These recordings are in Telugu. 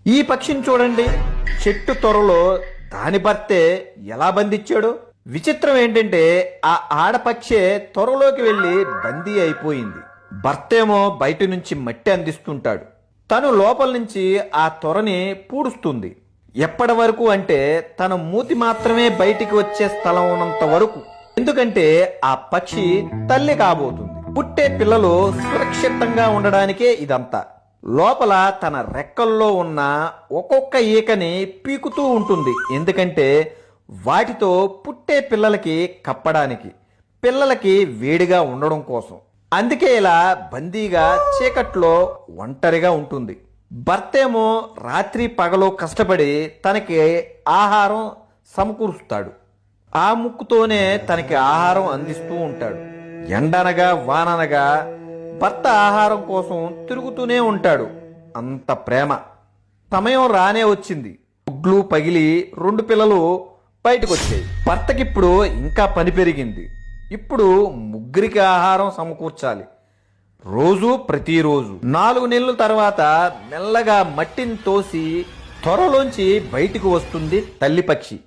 ఈ పక్షిని చూడండి, చెట్టు త్వరలో దాని భర్తే ఎలా బంధించాడు. విచిత్రం ఏంటంటే ఆ ఆడపక్షే త్వరలోకి వెళ్లి బందీ అయిపోయింది. భర్తేమో బయట నుంచి మట్టి అందిస్తుంటాడు, తను లోపల నుంచి ఆ త్వరని పూడుస్తుంది. ఎప్పటి వరకు అంటే తన మూతి మాత్రమే బయటికి వచ్చే స్థలం ఉన్నంత వరకు. ఎందుకంటే ఆ పక్షి తల్లి కాబోతుంది. పుట్టే పిల్లలు సురక్షితంగా ఉండడానికే ఇదంతా. లోపల తన రెక్కల్లో ఉన్న ఒక్కొక్క ఈకని పీకుతూ ఉంటుంది. ఎందుకంటే వాటితో పుట్టే పిల్లలకి కప్పడానికి, పిల్లలకి వేడిగా ఉండడం కోసం. అందుకే ఇలా బందీగా చీకట్లో ఒంటరిగా ఉంటుంది. భర్తేమో రాత్రి పగలు కష్టపడి తనకి ఆహారం సమకూరుస్తాడు. ఆ ముక్కుతోనే తనకి ఆహారం అందిస్తూ ఉంటాడు. ఎండనగా వాననగా భర్త ఆహారం కోసం తిరుగుతూనే ఉంటాడు. అంత ప్రేమ. సమయం రానే వచ్చింది. గుడ్లు పగిలి 2 పిల్లలు బయటకు వచ్చాయి. భర్తకిప్పుడు ఇంకా పని పెరిగింది. ఇప్పుడు ముగ్గురికి ఆహారం సమకూర్చాలి, రోజు ప్రతిరోజు. 4 నెలల తర్వాత మెల్లగా మట్టిని తోసి త్వరలోంచి బయటికి వస్తుంది తల్లి పక్షి,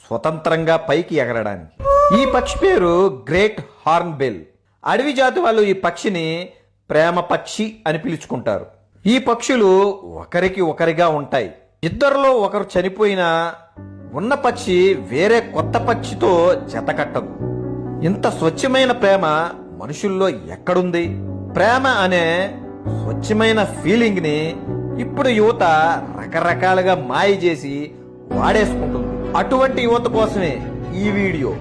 స్వతంత్రంగా పైకి ఎగరడానికి. ఈ పక్షి పేరు గ్రేట్ హార్న్బిల్. అడవి జాతి వాళ్ళు ఈ పక్షిని ప్రేమ పక్షి అని పిలుచుకుంటారు. ఈ పక్షులు ఒకరికి ఒకరిగా ఉంటాయి. ఇద్దరిలో ఒకరు చనిపోయినా ఉన్న పక్షి వేరే కొత్త పక్షితో జతకట్టదు. ఇంత స్వచ్ఛమైన ప్రేమ మనుషుల్లో ఎక్కడుంది? ప్రేమ అనే స్వచ్ఛమైన ఫీలింగ్ ని ఇప్పుడు యువత రకరకాలుగా మాయ చేసి వాడేసుకుంటుంది. అటువంటి యువత కోసమే ఈ వీడియో.